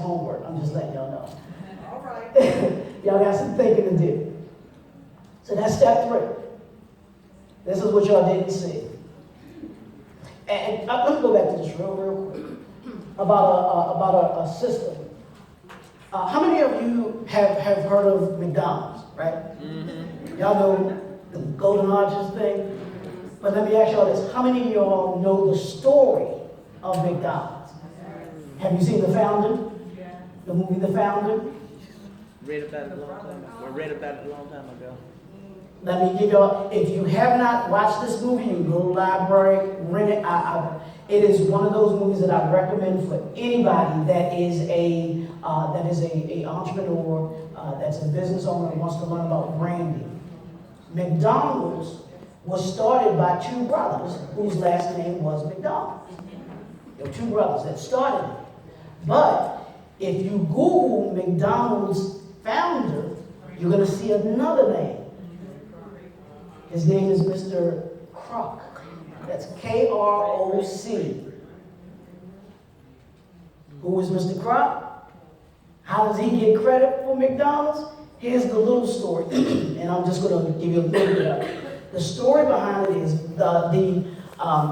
some homework. I'm just letting y'all know. All right. Y'all got some thinking to do. So that's step 3. This is what y'all didn't see. And let me go back to this real quick about a system. How many of you have heard of McDonald's, right? Mm-hmm. Y'all know the Golden Arches thing? But let me ask y'all this. How many of y'all know the story of McDonald's? Have you seen The Founder? The movie The Founder? Read about it a long time ago. Read about it a long time ago. Let me give y'all, if you have not watched this movie, you can go to the library, rent it. It is one of those movies that I recommend for anybody that is a entrepreneur, that's a business owner that wants to learn about branding. McDonald's was started by 2 brothers whose last name was McDonald. There were 2 brothers that started it. But if you Google McDonald's founder, you're going to see another name. His name is Mr. Kroc. That's K-R-O-C. Who is Mr. Kroc? How does he get credit for McDonald's? Here's the little story, and I'm just going to give you a little bit of it. The story behind it is the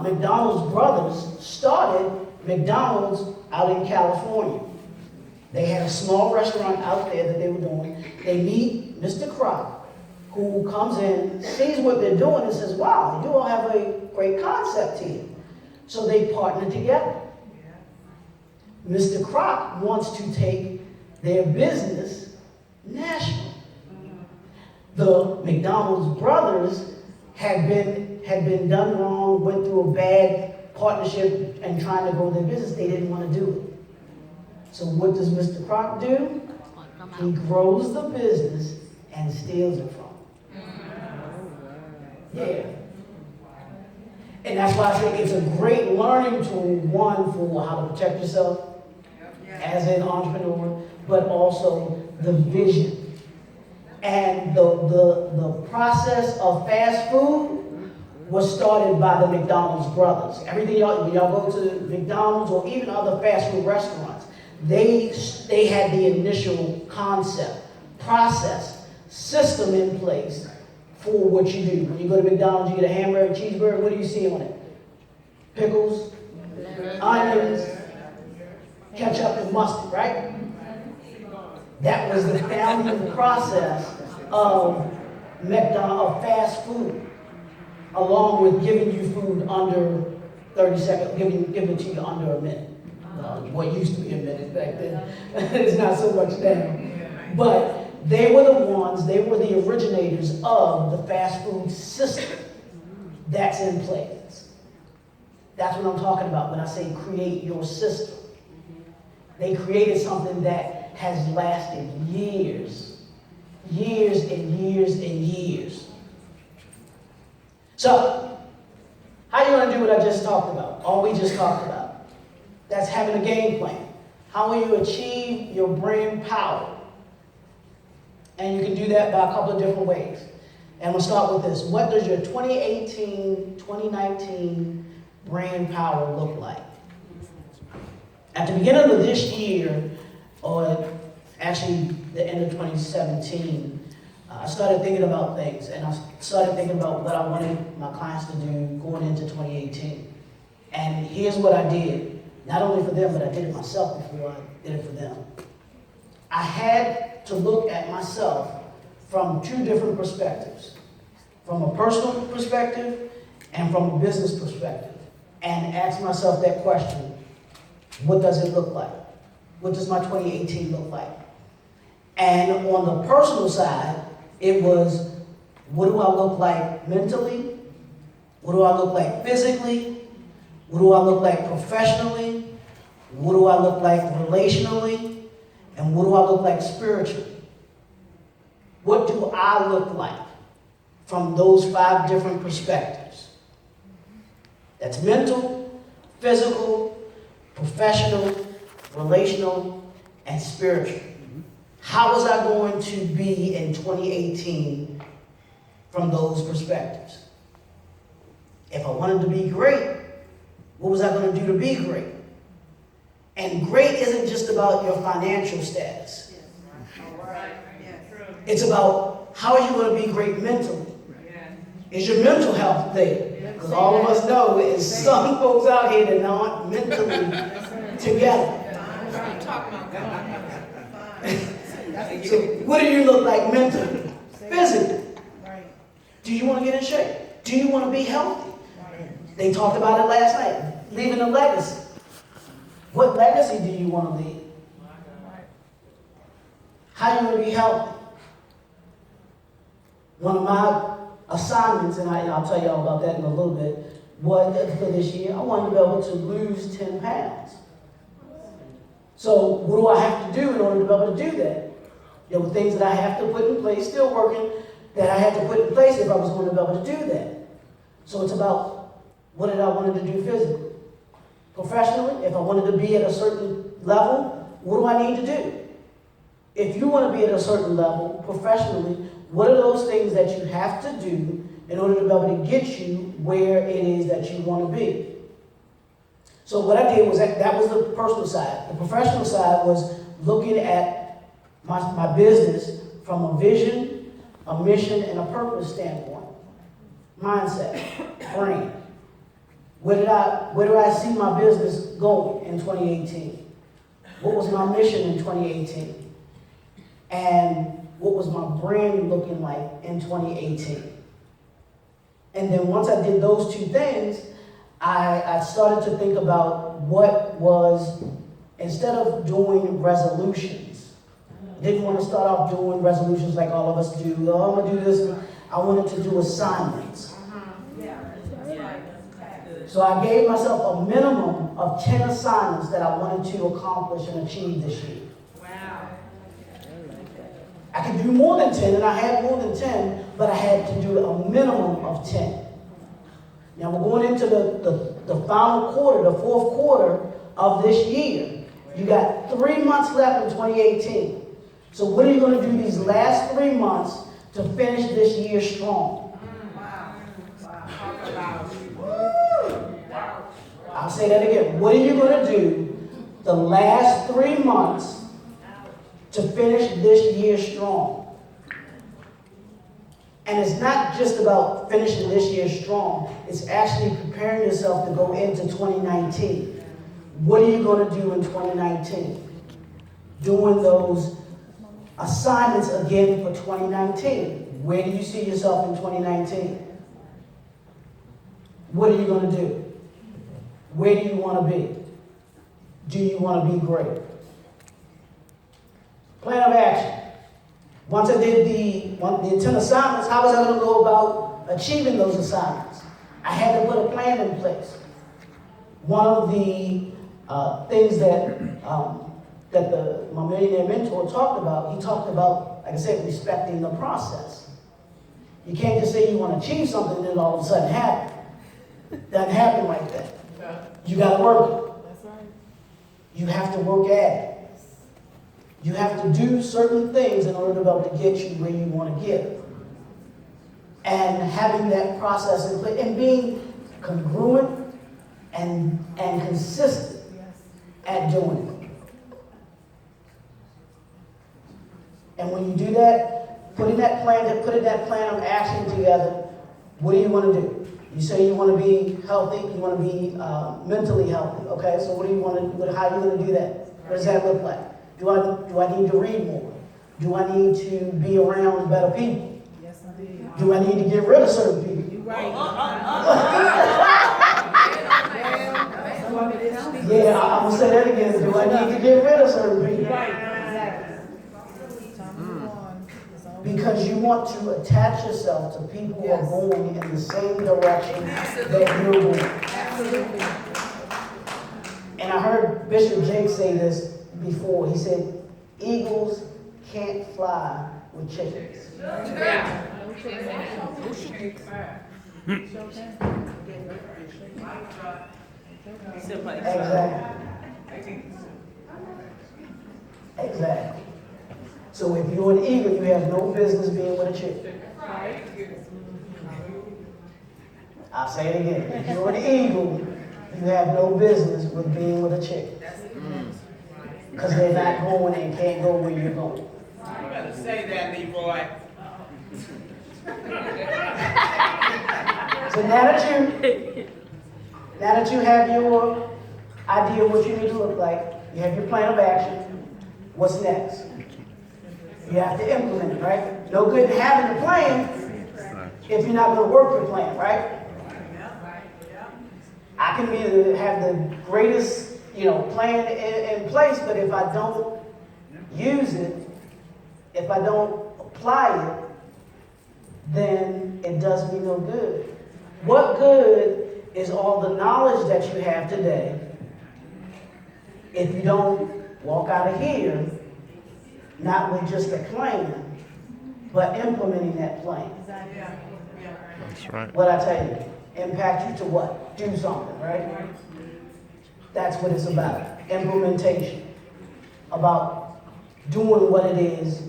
McDonald's brothers started McDonald's out in California. They had a small restaurant out there that they were doing. They meet Mr. Kroc, who comes in, sees what they're doing, and says, wow, you all have a great concept here. So they partner together. Mr. Kroc wants to take their business national. The McDonald's brothers had been done wrong, went through a bad partnership and trying to grow their business. They didn't want to do it. So what does Mr. Kroc do? He grows the business and steals it from them. Yeah. And that's why I say it's a great learning tool, one, for how to protect yourself as an entrepreneur, but also the vision. And the process of fast food was started by the McDonald's brothers. Everything when y'all go to McDonald's or even other fast food restaurants, they had the initial concept, process, system in place for what you do. When you go to McDonald's, you get a hamburger, cheeseburger, what do you see on it? Pickles, onions, ketchup, and mustard, right? That was the founding process of fast food, along with giving you food under 30 seconds, giving it to you under a minute. What used to be a minute back then. It's not so much now. But they were the originators of the fast food system that's in place. That's what I'm talking about when I say create your system. They created something that has lasted years and years and years. So, how are you going to do what I just talked about, all we just talked about? That's having a game plan. How will you achieve your brand power? And you can do that by a couple of different ways. And we'll start with this. What does your 2018, 2019 brand power look like? At the beginning of this year, or actually the end of 2017, I started thinking about things, and I started thinking about what I wanted my clients to do going into 2018. And here's what I did. Not only for them, but I did it myself before I did it for them. I had to look at myself from 2 different perspectives. From a personal perspective and from a business perspective. And ask myself that question, what does it look like? What does my 2018 look like? And on the personal side, it was, what do I look like mentally? What do I look like physically? What do I look like professionally? What do I look like relationally? And what do I look like spiritually? What do I look like from those 5 different perspectives? That's mental, physical, professional, relational, and spiritual. How was I going to be in 2018 from those perspectives? If I wanted to be great, what was I going to do to be great? And great isn't just about your financial status. It's about how are you going to be great mentally. Is your mental health there? Because all of us know is some folks out here that aren't mentally together. So what do you look like mentally? Physically? Do you want to get in shape? Do you want to be healthy? They talked about it last night. Leaving a legacy. What legacy do you want to leave? How are you going to be healthy? One of my assignments, and I'll tell you all about that in a little bit, was for this year, I wanted to be able to lose 10 pounds. So what do I have to do in order to be able to do that? There were things that I have to put in place, still working, that I had to put in place if I was going to be able to do that. So it's about what did I want to do physically. Professionally, if I wanted to be at a certain level, what do I need to do? If you want to be at a certain level professionally, what are those things that you have to do in order to be able to get you where it is that you want to be? So what I did was that was the personal side. The professional side was looking at my business from a vision, a mission, and a purpose standpoint. Mindset, brain. Where do I see my business going in 2018? What was my mission in 2018? And what was my brand looking like in 2018? And then once I did those two things, I started to think about what was, instead of doing resolutions, I didn't want to start off doing resolutions like all of us do. Oh, I'm going to do this. I wanted to do assignments. So I gave myself a minimum of 10 assignments that I wanted to accomplish and achieve this year. Wow. I could do more than 10, and I had more than 10, but I had to do a minimum of 10. Now we're going into the final quarter, the fourth quarter of this year. You got 3 months left in 2018. So what are you going to do these last 3 months to finish this year strong? I'll say that again. What are you going to do the last 3 months to finish this year strong? And it's not just about finishing this year strong. It's actually preparing yourself to go into 2019. What are you going to do in 2019? Doing those assignments again for 2019. Where do you see yourself in 2019? What are you going to do? Where do you want to be? Do you want to be great? Plan of action. Once I did the 10 assignments, how was I going to go about achieving those assignments? I had to put a plan in place. One of the things that my millionaire mentor talked about, he talked about, like I said, respecting the process. You can't just say you want to achieve something and then all of a sudden happen. It doesn't happen like that. You got to work it. That's right. You have to work at it. You have to do certain things in order to be able to get you where you want to get. And having that process in place and being congruent and consistent at doing it. And when you do that, putting that plan of action together, what do you want to do? You say you want to be healthy, you want to be mentally healthy. Okay, so what do you want to? How are you going to do that? What does that look like? Do I need to read more? Do I need to be around better people? Yes, indeed. Do I need to get rid of certain people? You right. Yeah, I'm gonna say that again. Do I need to get rid of certain people? Because you want to attach yourself to people who are going in the same direction that you're going. Absolutely. And I heard Bishop Jake say this before. He said, eagles can't fly with chickens. Exactly. Exactly. So if you're an eagle, you have no business being with a chicken. I'll say it again. If you're an eagle, you have no business with being with a chicken. because they're not going and can't go where you're going. You better say that, Leroy. So now that you have your idea of what you need to look like, you have your plan of action, what's next? You have to implement it, right? No good in having a plan if you're not going to work your plan, right? I can either have the greatest, plan in place, but if I don't use it, if I don't apply it, then it does me no good. What good is all the knowledge that you have today if you don't walk out of here not with just a plan, but implementing that plan? That's right. What I tell you, impact you to what? Do something, right? That's what it's about. Implementation. About doing what it is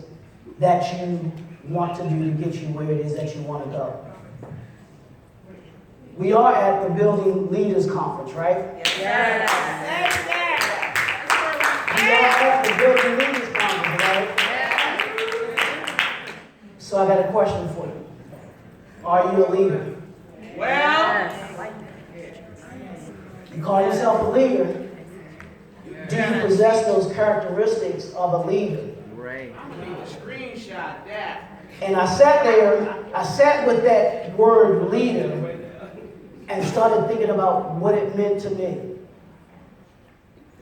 that you want to do to get you where it is that you want to go. We are at the Building Leaders Conference, right? Yes. We are at the Building Leaders Conference, right? So I got a question for you. Are you a leader? Well, You call yourself a leader. Do you possess those characteristics of a leader? Ray. I need to screenshot that. And I sat with that word leader and started thinking about what it meant to me.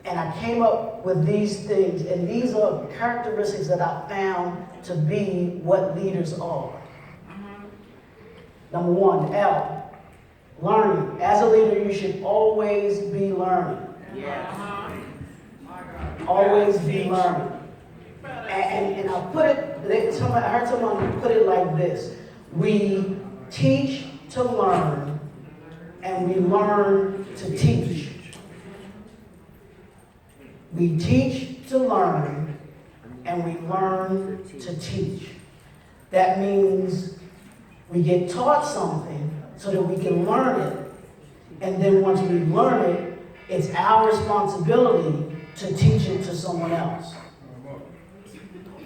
And I came up with these things, and these are characteristics that I found to be what leaders are. Number one, L, learning. As a leader, you should always be learning. Always be learning. And I put it, I heard someone put it like this. We teach to learn, and we learn to teach. We teach to learn, and we learn to teach. That means we get taught something so that we can learn it. And then once we learn it, it's our responsibility to teach it to someone else.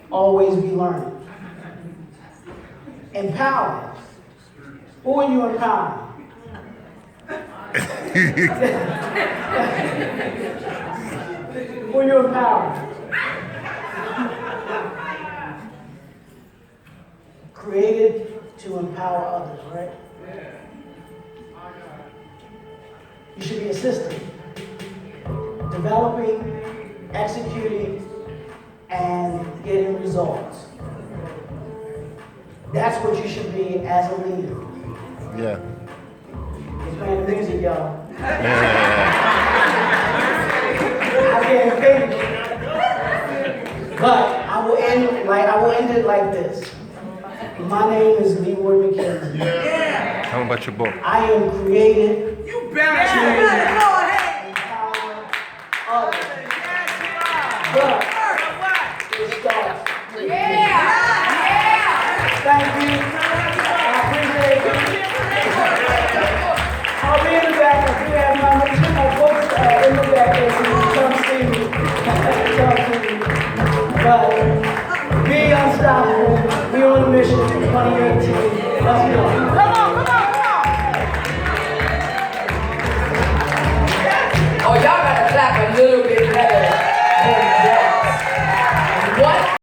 Always be learning. Empower. Who are you empowering? Who are you empowering? Created to empower others, right? You should be assisting, developing, executing, and getting results. That's what you should be as a leader. Yeah. He's playing the music, y'all. I can't finish. But I will end it like this. My name is Leroy McKenzie. Tell them about your book. I am created You better to say it. empower others. But it starts with me. Thank you. I appreciate it. I'll be in the back. I do have my books in the back there, so you can come see me. But be unstoppable. We on a mission in 2018. Let's go.